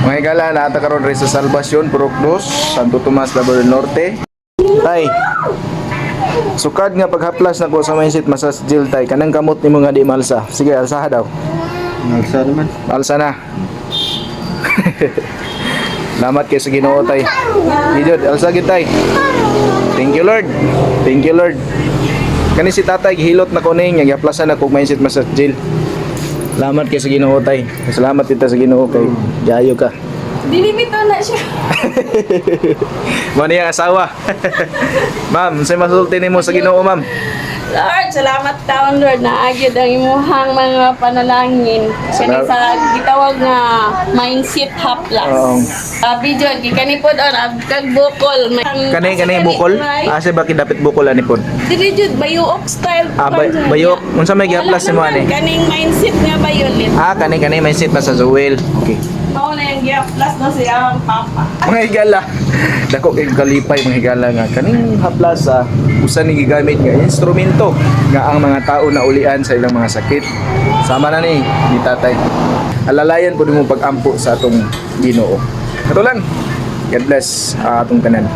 Mga higala na ata karon rin sa Salvacion, Purok 2, Santo Tomas, Labrador Norte. Tay, sukad nga paghaplas na ko sa mindset masas jail tay. Kanang kamot ni mga di malsa. Sige, alsaha daw. Nagsa naman. Alsa na. Salamat kay sa Ginoo tay. Gidod, alsa gid tay. Thank you Lord. Thank you Lord. Kani si tatay gihilot na ko ning gihaplasan na kog mindset masas jail. Salamat kay sa Ginoo tay. Salamat kita sa Ginoo kay gayo ka. Dilimito na siya. Mo niya asawa. Ma'am, say masulti nimo sa Ginoo, ma'am. Lord, salamat taon Lord na agyod ang imuhang mga panalangin. Kani sa gitawag nga mindset haplas. Abi jud kani pod on kag bukol. Kani bukol? Asa ba kidapit bukol ani pod? Dili jud bayuok style. Bayo, unsa may giaplas nimo ani? Kaning mindset nga violet. Kani may sit pa sa Joel. Okay. Mao na yung giaplas na siya ang papa. Mga higala, dako kay kalipay mga higala nga kaning haplas sa usa ni gigamit nga instrumento nga ang mga tao na ulian sa ilang mga sakit. Sama na ni tatay. Alalayan pud mo pag-ampo sa atong Ginoo. Kato lang. God bless atong tanan.